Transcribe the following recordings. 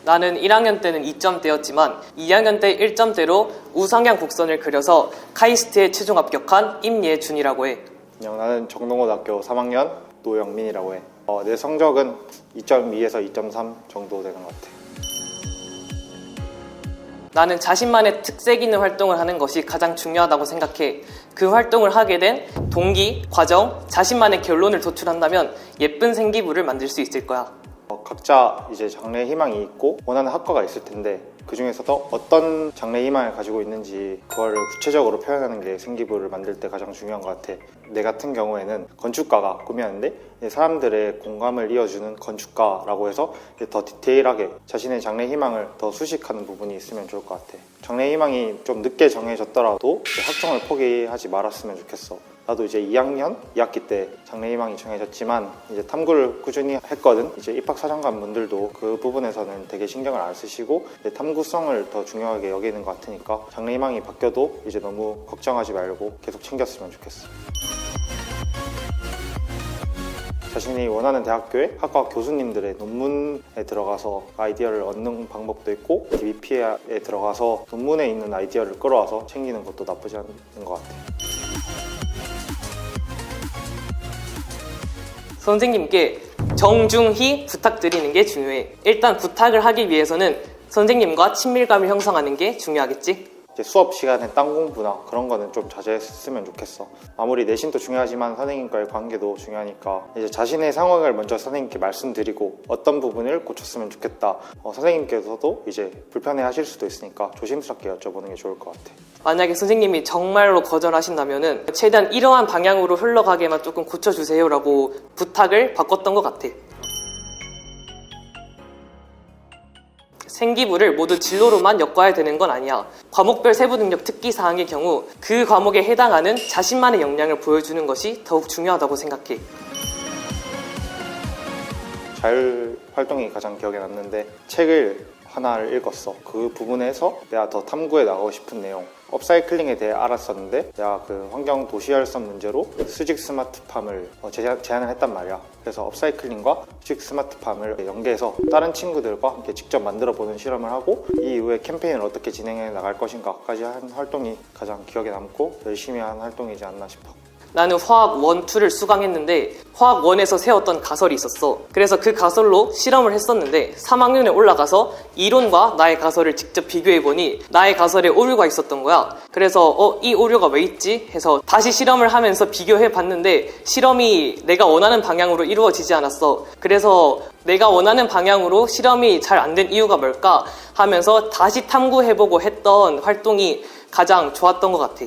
나는 1학년 때는 2점대였지만 2학년 때 1점대로 우상향 곡선을 그려서 카이스트에 최종 합격한 임예준이라고 해. 안녕, 나는 정동고등학교 3학년 노영민이라고 해. 내 성적은 2.2에서 2.3 정도 되는 것 같아. 나는 자신만의 특색 있는 활동을 하는 것이 가장 중요하다고 생각해. 그 활동을 하게 된 동기, 과정, 자신만의 결론을 도출한다면 예쁜 생기부를 만들 수 있을 거야. 각자 이제 장래 희망이 있고 원하는 학과가 있을 텐데 그 중에서도 어떤 장래 희망을 가지고 있는지 그거를 구체적으로 표현하는 게 생기부를 만들 때 가장 중요한 것 같아. 내 같은 경우에는 건축가가 꿈이었는데 사람들의 공감을 이어주는 건축가라고 해서 더 디테일하게 자신의 장래 희망을 더 수식하는 부분이 있으면 좋을 것 같아. 장래 희망이 좀 늦게 정해졌더라도 학종을 포기하지 말았으면 좋겠어. 나도 이제 2학년 2학기 때 장래 희망이 정해졌지만 이제 탐구를 꾸준히 했거든. 이제 입학사정관 분들도 그 부분에서는 되게 신경을 안 쓰시고 탐구성을 더 중요하게 여기는 것 같으니까 장래 희망이 바뀌어도 이제 너무 걱정하지 말고 계속 챙겼으면 좋겠어. 자신이 원하는 대학교에 학과 교수님들의 논문에 들어가서 아이디어를 얻는 방법도 있고 DBP에 들어가서 논문에 있는 아이디어를 끌어와서 챙기는 것도 나쁘지 않은 것 같아. 선생님께 정중히 부탁드리는 게 중요해. 일단 부탁을 하기 위해서는 선생님과 친밀감을 형성하는 게 중요하겠지? 이제 수업 시간에 딴 공부나 그런 거는 좀 자제했으면 좋겠어. 아무리 내신도 중요하지만 선생님과의 관계도 중요하니까 이제 자신의 상황을 먼저 선생님께 말씀드리고 어떤 부분을 고쳤으면 좋겠다. 선생님께서도 이제 불편해 하실 수도 있으니까 조심스럽게 여쭤보는 게 좋을 것 같아. 만약에 선생님이 정말로 거절하신다면은 최대한 이러한 방향으로 흘러가게만 조금 고쳐주세요라고 부탁을 바꿨던 것 같아. 생기부를 모두 진로로만 엮어야 되는 건 아니야. 과목별 세부 능력 특기 사항의 경우 그 과목에 해당하는 자신만의 역량을 보여주는 것이 더욱 중요하다고 생각해. 자율 활동이 가장 기억에 남는데 책을 하나를 읽었어. 그 부분에서 내가 더 탐구해 나가고 싶은 내용, 업사이클링에 대해 알았었는데 내가 그 환경 도시활성 문제로 수직 스마트팜을 제안을 했단 말이야. 그래서 업사이클링과 수직 스마트팜을 연계해서 다른 친구들과 함께 직접 만들어 보는 실험을 하고 이 이후에 캠페인을 어떻게 진행해 나갈 것인가까지 한 활동이 가장 기억에 남고 열심히 한 활동이지 않나 싶어. 나는 화학 1, 2를 수강했는데 화학 1에서 세웠던 가설이 있었어. 그래서 그 가설로 실험을 했었는데 3학년에 올라가서 이론과 나의 가설을 직접 비교해보니 나의 가설에 오류가 있었던 거야. 그래서 이 오류가 왜 있지? 해서 다시 실험을 하면서 비교해봤는데 실험이 내가 원하는 방향으로 이루어지지 않았어. 그래서 내가 원하는 방향으로 실험이 잘 안 된 이유가 뭘까 하면서 다시 탐구해보고 했던 활동이 가장 좋았던 것 같아.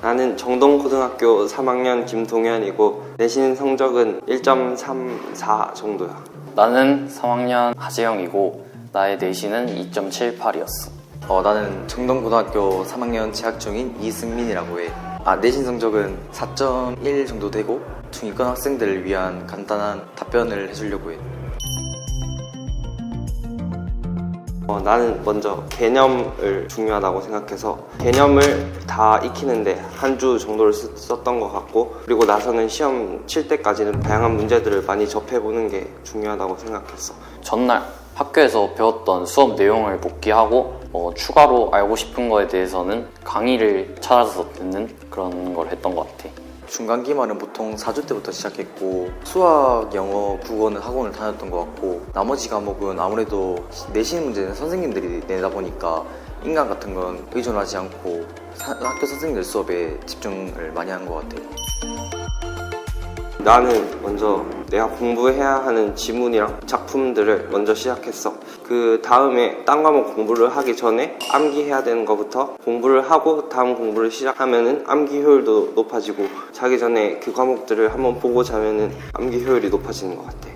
나는 정동고등학교 3학년 김동현이고 내신 성적은 1.34 정도야. 나는 3학년 하재영이고 나의 내신은 2.78이었어. 나는 정동고등학교 3학년 재학 중인 이승민이라고 해. 내신 성적은 4.1 정도 되고 중위권 학생들을 위한 간단한 답변을 해주려고 해. 나는 먼저 개념을 중요하다고 생각해서 개념을 다 익히는데 한 주 정도를 썼던 것 같고 그리고 나서는 시험 칠 때까지는 다양한 문제들을 많이 접해보는 게 중요하다고 생각했어. 전날 학교에서 배웠던 수업 내용을 복기하고 추가로 알고 싶은 거에 대해서는 강의를 찾아서 듣는 그런 걸 했던 것 같아. 중간 기말은 보통 4주 때부터 시작했고 수학, 영어, 국어는 학원을 다녔던 것 같고 나머지 과목은 아무래도 내신 문제는 선생님들이 내다 보니까 인강 같은 건 의존하지 않고 학교 선생님들 수업에 집중을 많이 한 것 같아요. 나는 먼저 내가 공부해야 하는 지문이랑 작품들을 먼저 시작했어. 그 다음에 딴 과목 공부를 하기 전에 암기해야 되는 것부터 공부를 하고 다음 공부를 시작하면은 암기 효율도 높아지고 자기 전에 그 과목들을 한번 보고 자면은 암기 효율이 높아지는 것 같아.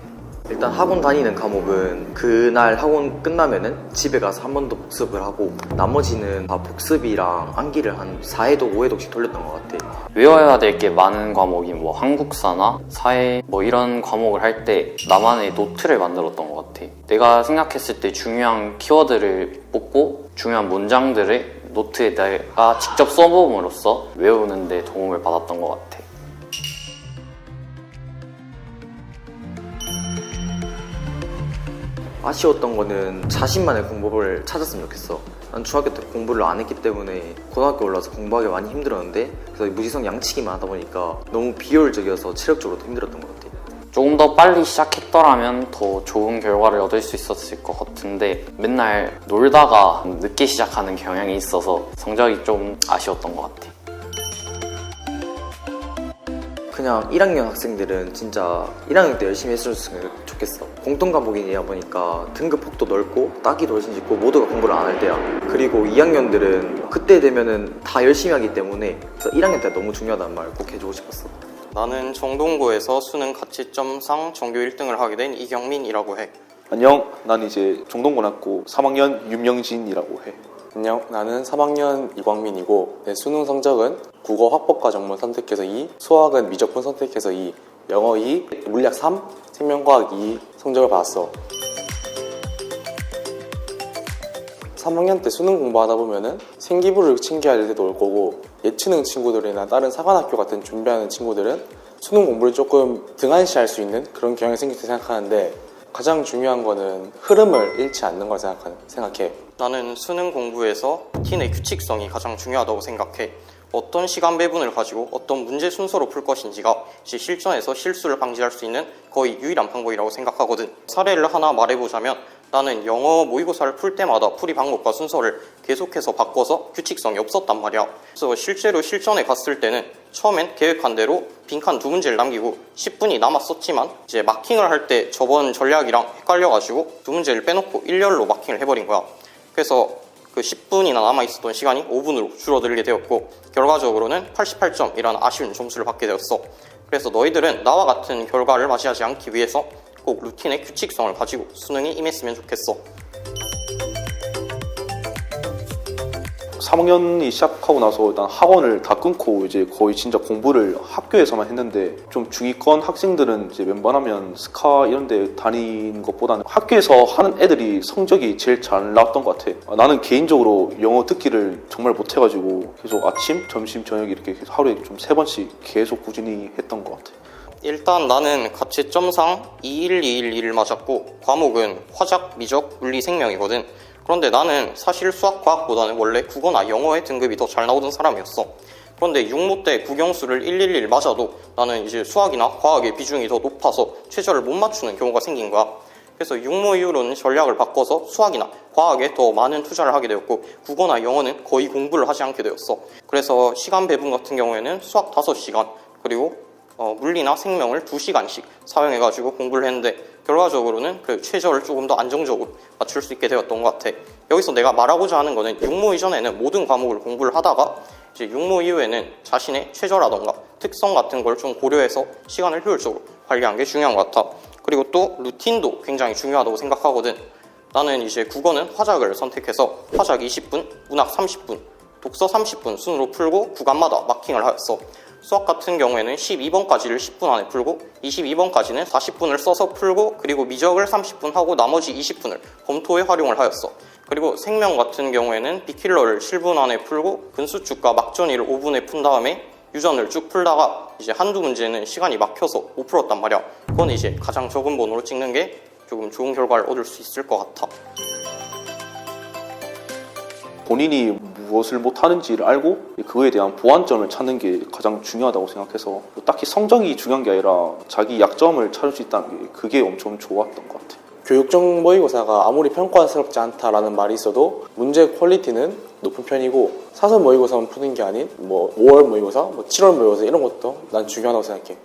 일단 학원 다니는 과목은 그날 학원 끝나면은 집에 가서 한 번 더 복습을 하고 나머지는 다 복습이랑 암기를 한 4회독, 5회독씩 돌렸던 것 같아. 외워야 될 게 많은 과목이 한국사나 사회 이런 과목을 할 때 나만의 노트를 만들었던 것 같아. 내가 생각했을 때 중요한 키워드를 뽑고 중요한 문장들을 노트에 내가 직접 써봄으로써 외우는 데 도움을 받았던 것 같아. 아쉬웠던 거는 자신만의 공법을 찾았으면 좋겠어. 난 중학교 때 공부를 안 했기 때문에 고등학교 올라서 공부하기 많이 힘들었는데, 그래서 무지성 양치기만 하다 보니까 너무 비효율적이어서 체력적으로도 힘들었던 것 같아. 조금 더 빨리 시작했더라면 더 좋은 결과를 얻을 수 있었을 것 같은데 맨날 놀다가 늦게 시작하는 경향이 있어서 성적이 좀 아쉬웠던 것 같아. 그냥 1학년 학생들은 진짜 1학년 때 열심히 했으면 좋겠어. 공통 과목이냐 보니까 등급 폭도 넓고 따기도 훨씬 짙고 모두가 공부를 안 할 때야. 그리고 2학년들은 그때 되면은 다 열심히 하기 때문에, 그래서 1학년 때 너무 중요하다는 말 꼭 해주고 싶었어. 나는 정동고에서 수능 가치점상 전교 1등을 하게 된 이경민이라고 해. 안녕, 난 이제 종동고등학교 3학년 윤명진이라고 해. 안녕, 나는 3학년 이광민이고 내 수능 성적은 국어 확법과 정문 선택해서 2, 수학은 미적분 선택해서 2, 영어 2, 물리학 3, 생명과학 2 성적을 받았어. 3학년 때 수능 공부하다 보면은 생기부를 챙겨야 될 때도 올 거고, 예체능 친구들이나 다른 사관학교 같은 준비하는 친구들은 수능 공부를 조금 등한시할 수 있는 그런 경향이 생길 때 생각하는데, 가장 중요한 거는 흐름을 잃지 않는 걸 생각해. 나는 수능 공부에서 루틴의 규칙성이 가장 중요하다고 생각해. 어떤 시간 배분을 가지고 어떤 문제 순서로 풀 것인지가 이제 실전에서 실수를 방지할 수 있는 거의 유일한 방법이라고 생각하거든. 사례를 하나 말해보자면, 나는 영어 모의고사를 풀 때마다 풀이 방법과 순서를 계속해서 바꿔서 규칙성이 없었단 말이야. 그래서 실제로 실전에 갔을 때는 처음엔 계획한 대로 빈칸 2문제를 남기고 10분이 남았었지만, 이제 마킹을 할 때 저번 전략이랑 헷갈려가지고 2문제를 빼놓고 일렬로 마킹을 해버린 거야. 그래서 그 10분이나 남아있었던 시간이 5분으로 줄어들게 되었고, 결과적으로는 88점이라는 아쉬운 점수를 받게 되었어. 그래서 너희들은 나와 같은 결과를 맞이하지 않기 위해서 꼭 루틴의 규칙성을 가지고 수능에 임했으면 좋겠어. 3학년이 시작하고 나서 일단 학원을 다 끊고 이제 거의 진짜 공부를 학교에서만 했는데, 좀 중위권 학생들은 이제 웬만하면 스카 이런 데 다니는 것보다는 학교에서 하는 애들이 성적이 제일 잘 나왔던 것 같아. 나는 개인적으로 영어 듣기를 정말 못해가지고 계속 아침, 점심, 저녁 이렇게 계속 하루에 좀 3번씩 계속 꾸준히 했던 것 같아. 일단 나는 가채점상 21211을 맞았고, 과목은 화작, 미적, 물리, 생명이거든. 그런데 나는 사실 수학, 과학보다는 원래 국어나 영어의 등급이 더 잘 나오던 사람이었어. 그런데 6모 때 국영수를 111 맞아도 나는 이제 수학이나 과학의 비중이 더 높아서 최저를 못 맞추는 경우가 생긴 거야. 그래서 6모 이후로는 전략을 바꿔서 수학이나 과학에 더 많은 투자를 하게 되었고, 국어나 영어는 거의 공부를 하지 않게 되었어. 그래서 시간 배분 같은 경우에는 수학 5시간, 그리고 물리나 생명을 2시간씩 사용해가지고 공부를 했는데, 결과적으로는 그 최저를 조금 더 안정적으로 맞출 수 있게 되었던 것 같아. 여기서 내가 말하고자 하는 거는 6모 이전에는 모든 과목을 공부를 하다가 이제 6모 이후에는 자신의 최저라던가 특성 같은 걸 좀 고려해서 시간을 효율적으로 관리하는 게 중요한 것 같아. 그리고 또 루틴도 굉장히 중요하다고 생각하거든. 나는 이제 국어는 화작을 선택해서 화작 20분, 문학 30분, 독서 30분 순으로 풀고 구간마다 마킹을 하였어. 수학 같은 경우에는 12번까지를 10분 안에 풀고 22번까지는 40분을 써서 풀고, 그리고 미적을 30분 하고 나머지 20분을 검토에 활용을 하였어. 그리고 생명 같은 경우에는 비킬러를 7분 안에 풀고 근수축과 막전이를 5분에 푼 다음에 유전을 쭉 풀다가 이제 한두 문제는 시간이 막혀서 못 풀었단 말이야. 그건 이제 가장 적은 번호로 찍는 게 조금 좋은 결과를 얻을 수 있을 것 같아. 본인이 무엇을 못하는지를 알고 그거에 대한 보완점을 찾는 게 가장 중요하다고 생각해서, 딱히 성적이 중요한 게 아니라 자기 약점을 찾을 수 있다는 게 그게 엄청 좋았던 것 같아요. 교육적 모의고사가 아무리 평가스럽지 않다라는 말이 있어도 문제 퀄리티는 높은 편이고, 사설 모의고사만 푸는 게 아닌 5월 모의고사, 7월 모의고사 이런 것도 난 중요하다고 생각해.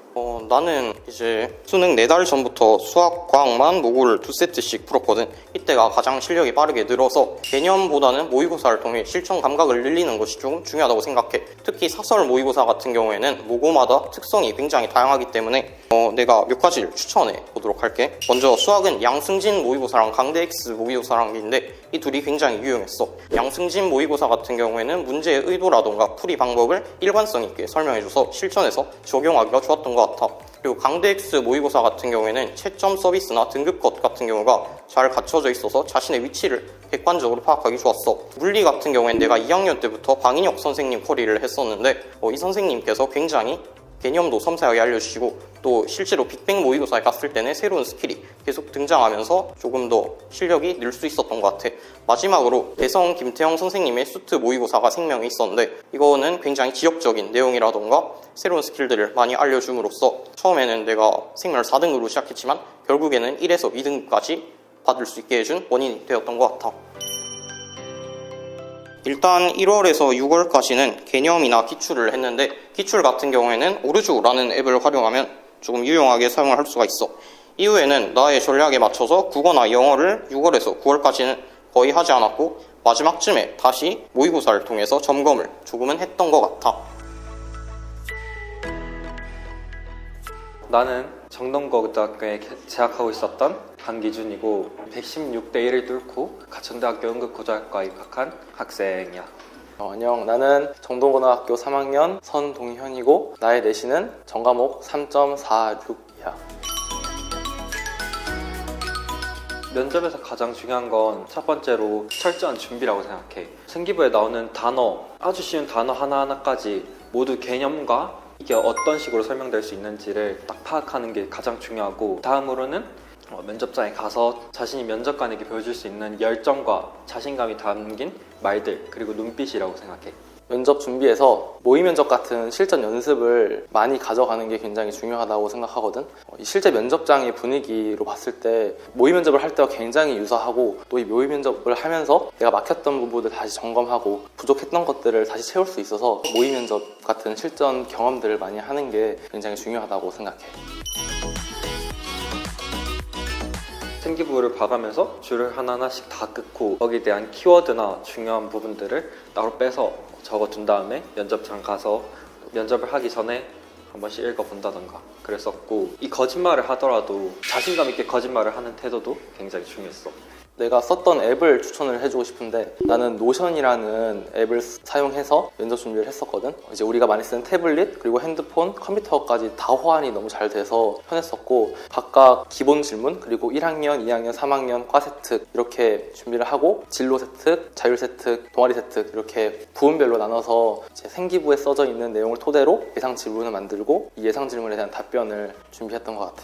나는 이제 수능 4달 전부터 수학, 과학만 모고를 2세트씩 풀었거든. 이때가 가장 실력이 빠르게 늘어서 개념보다는 모의고사를 통해 실전 감각을 늘리는 것이 좀 중요하다고 생각해. 특히 사설 모의고사 같은 경우에는 모고마다 특성이 굉장히 다양하기 때문에 내가 몇 가지를 추천해 보도록 할게. 먼저 수학은 양승진 모의고사랑 강대X 모의고사라는 게 있는데, 이 둘이 굉장히 유용했어. 양승진 모의고사 같은 경우에는 문제의 의도라던가 풀이 방법을 일관성 있게 설명해줘서 실전에서 적용하기가 좋았던 것 같아. 그리고 강대X 모의고사 같은 경우에는 채점 서비스나 등급컷 같은 경우가 잘 갖춰져 있어서 자신의 위치를 객관적으로 파악하기 좋았어. 물리 같은 경우에는 내가 2학년 때부터 방인혁 선생님 커리를 했었는데, 이 선생님께서 굉장히 개념도 섬세하게 알려주시고 또 실제로 빅뱅 모의고사에 갔을 때는 새로운 스킬이 계속 등장하면서 조금 더 실력이 늘 수 있었던 것 같아. 마지막으로 대성 김태형 선생님의 수트 모의고사가 생명에 있었는데 이거는 굉장히 지역적인 내용이라던가 새로운 스킬들을 많이 알려줌으로써 처음에는 내가 생명을 4등급으로 시작했지만 결국에는 1에서 2등급까지 받을 수 있게 해준 원인이 되었던 것 같아. 일단 1월에서 6월까지는 개념이나 기출을 했는데 기출 같은 경우에는 오르주라는 앱을 활용하면 조금 유용하게 사용을 할 수가 있어. 이후에는 나의 전략에 맞춰서 국어나 영어를 6월에서 9월까지는 거의 하지 않았고 마지막쯤에 다시 모의고사를 통해서 점검을 조금은 했던 것 같아. 나는 정동고등학교에 재학하고 있었던 강기준이고 116대 1을 뚫고 가천대학교 응급구조학과에 입학한 학생이야. 안녕, 나는 정동고등학교 3학년 선동현이고 나의 내신은 전과목 3.46이야. 면접에서 가장 중요한 건 첫 번째로 철저한 준비라고 생각해. 생기부에 나오는 단어, 아주 쉬운 단어 하나하나까지 모두 개념과 이게 어떤 식으로 설명될 수 있는지를 딱 파악하는 게 가장 중요하고, 다음으로는 면접장에 가서 자신이 면접관에게 보여줄 수 있는 열정과 자신감이 담긴 말들, 그리고 눈빛이라고 생각해. 면접 준비에서 모의 면접 같은 실전 연습을 많이 가져가는 게 굉장히 중요하다고 생각하거든. 이 실제 면접장의 분위기로 봤을 때 모의 면접을 할 때와 굉장히 유사하고, 또 이 모의 면접을 하면서 내가 막혔던 부분을 다시 점검하고 부족했던 것들을 다시 채울 수 있어서 모의 면접 같은 실전 경험들을 많이 하는 게 굉장히 중요하다고 생각해. 생기부를 봐가면서 줄을 하나하나씩 다 끊고 거기에 대한 키워드나 중요한 부분들을 따로 빼서 적어둔 다음에 면접장 가서 면접을 하기 전에 한 번씩 읽어본다던가 그랬었고, 이 거짓말을 하더라도 자신감 있게 거짓말을 하는 태도도 굉장히 중요했어. 내가 썼던 앱을 추천을 해주고 싶은데, 나는 노션이라는 앱을 사용해서 면접 준비를 했었거든. 이제 우리가 많이 쓰는 태블릿, 그리고 핸드폰, 컴퓨터까지 다 호환이 너무 잘 돼서 편했었고, 각각 기본 질문, 그리고 1학년, 2학년, 3학년 과 세특 이렇게 준비를 하고, 진로 세특, 자율 세특, 동아리 세특 이렇게 부분별로 나눠서 이제 생기부에 써져 있는 내용을 토대로 예상 질문을 만들고 이 예상 질문에 대한 답변을 준비했던 것 같아.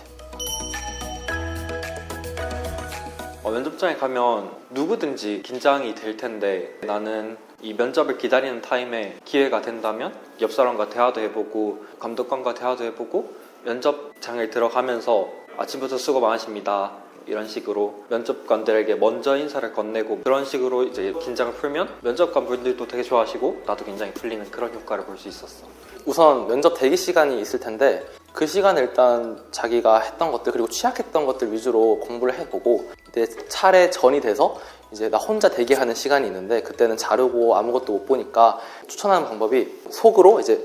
면접장에 가면 누구든지 긴장이 될 텐데, 나는 이 면접을 기다리는 타임에 기회가 된다면 옆 사람과 대화도 해보고 감독관과 대화도 해보고 면접장에 들어가면서 아침부터 수고 많으십니다 이런 식으로 면접관들에게 먼저 인사를 건네고, 그런 식으로 이제 긴장을 풀면 면접관 분들도 되게 좋아하시고 나도 굉장히 풀리는 그런 효과를 볼 수 있었어. 우선 면접 대기 시간이 있을 텐데 그 시간에 일단 자기가 했던 것들, 그리고 취약했던 것들 위주로 공부를 해보고, 내 차례 전이 돼서 이제 나 혼자 대기하는 시간이 있는데 그때는 자르고 아무것도 못 보니까 추천하는 방법이 속으로 이제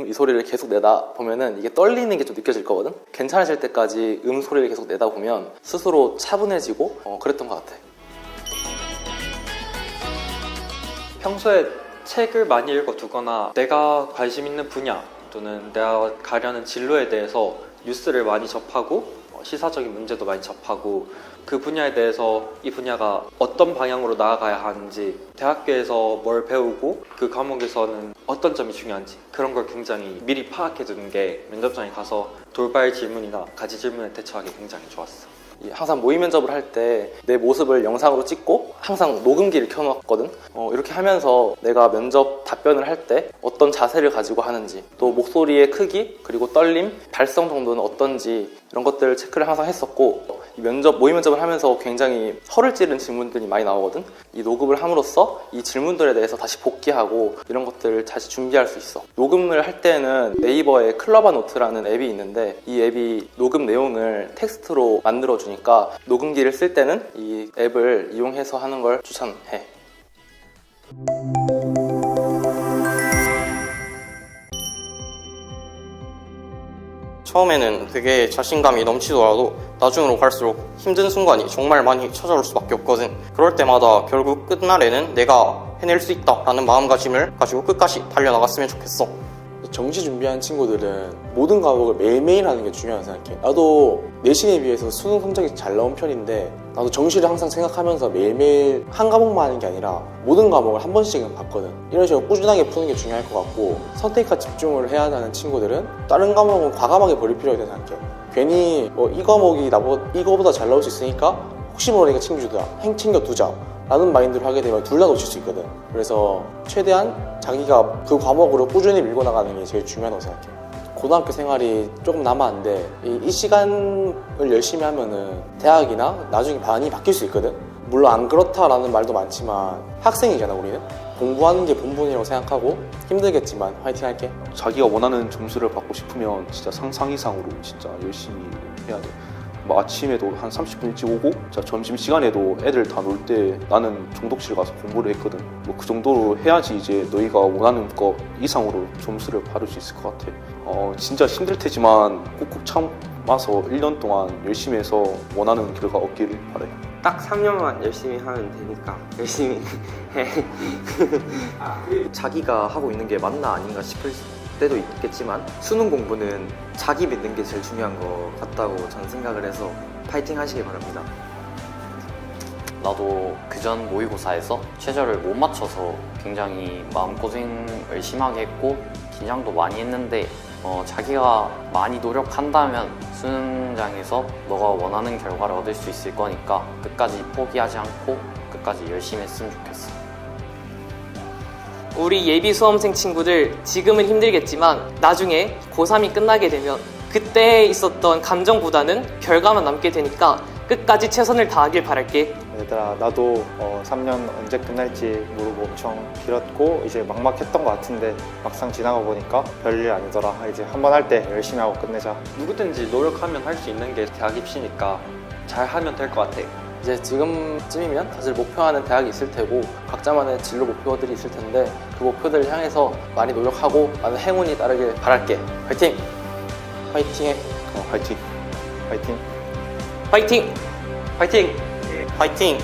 이 소리를 계속 내다 보면은 이게 떨리는 게 좀 느껴질 거거든. 괜찮아질 때까지 소리를 계속 내다 보면 스스로 차분해지고 그랬던 것 같아. 평소에 책을 많이 읽어두거나 내가 관심 있는 분야 또는 내가 가려는 진로에 대해서 뉴스를 많이 접하고 시사적인 문제도 많이 접하고, 그 분야에 대해서 이 분야가 어떤 방향으로 나아가야 하는지, 대학교에서 뭘 배우고 그 과목에서는 어떤 점이 중요한지 그런 걸 굉장히 미리 파악해 두는 게 면접장에 가서 돌발 질문이나 가지 질문에 대처하기 굉장히 좋았어. 항상 모의 면접을 할 때 내 모습을 영상으로 찍고 항상 녹음기를 켜놓았거든. 이렇게 하면서 내가 면접 답변을 할 때 어떤 자세를 가지고 하는지, 또 목소리의 크기, 그리고 떨림, 발성 정도는 어떤지 이런 것들을 체크를 항상 했었고, 이 모의 면접을 하면서 굉장히 허를 찌른 질문들이 많이 나오거든. 이 녹음을 함으로써 이 질문들에 대해서 다시 복귀하고 이런 것들을 다시 준비할 수 있어. 녹음을 할 때는 네이버에 클러바노트라는 앱이 있는데, 이 앱이 녹음 내용을 텍스트로 만들어주니까 녹음기를 쓸 때는 이 앱을 이용해서 하는 걸 추천해. 처음에는 되게 자신감이 넘치더라도 나중으로 갈수록 힘든 순간이 정말 많이 찾아올 수밖에 없거든. 그럴 때마다 결국 끝날에는 내가 해낼 수 있다 라는 마음가짐을 가지고 끝까지 달려나갔으면 좋겠어. 정시 준비하는 친구들은 모든 과목을 매일매일 하는 게 중요하다고 생각해. 나도 내신에 비해서 수능 성적이 잘 나온 편인데 나도 정시를 항상 생각하면서 매일매일 한 과목만 하는 게 아니라 모든 과목을 한 번씩은 봤거든. 이런 식으로 꾸준하게 푸는 게 중요할 것 같고, 선택과 집중을 해야 하는 친구들은 다른 과목은 과감하게 버릴 필요가 있다고 생각해. 괜히 이 과목이 이거보다 잘 나올 수 있으니까 혹시 모르니까 챙겨두자 라는 마인드로 하게 되면 둘 다 놓칠 수 있거든. 그래서 최대한 자기가 그 과목으로 꾸준히 밀고 나가는 게 제일 중요하다고 생각해. 고등학교 생활이 조금 남았는데 이 시간을 열심히 하면은 대학이나 나중에 많이 바뀔 수 있거든. 물론 안 그렇다라는 말도 많지만 학생이잖아. 우리는 공부하는 게 본분이라고 생각하고 힘들겠지만 화이팅 할게. 자기가 원하는 점수를 받고 싶으면 진짜 상상 이상으로 진짜 열심히 해야 돼. 뭐 아침에도 한 30분 일찍 오고, 점심시간에도 애들 다 놀 때 나는 정독실 가서 공부를 했거든. 뭐 그 정도로 해야지 이제 너희가 원하는 것 이상으로 점수를 받을 수 있을 것 같아. 진짜 힘들 테지만 꾹꾹 참아서 1년 동안 열심히 해서 원하는 결과 얻기를 바래. 딱 3년만 열심히 하면 되니까 열심히 해. 자기가 하고 있는 게 맞나 아닌가 싶을 때도 있겠지만 수능 공부는 자기 믿는 게 제일 중요한 것 같다고 저는 생각을 해서 파이팅 하시길 바랍니다. 나도 그전 모의고사에서 최저를 못 맞춰서 굉장히 마음고생을 심하게 했고 긴장도 많이 했는데 자기가 많이 노력한다면 수능장에서 너가 원하는 결과를 얻을 수 있을 거니까 끝까지 포기하지 않고 끝까지 열심히 했으면 좋겠어. 우리 예비 수험생 친구들 지금은 힘들겠지만 나중에 고3이 끝나게 되면 그때 있었던 감정보다는 결과만 남게 되니까 끝까지 최선을 다하길 바랄게. 얘들아, 나도 3년 언제 끝날지 모르고 엄청 길었고 이제 막막했던 것 같은데 막상 지나가 보니까 별일 아니더라. 이제 한 번 할 때 열심히 하고 끝내자. 누구든지 노력하면 할 수 있는 게 대학 입시니까 잘 하면 될 것 같아. 이제 지금쯤이면 다들 목표하는 대학이 있을 테고 각자만의 진로 목표들이 있을 텐데 그 목표들을 향해서 많이 노력하고 많은 행운이 따르길 바랄게. 화이팅! 화이팅해! 화이팅! 화이팅! 화이팅! 화이팅! 화이팅!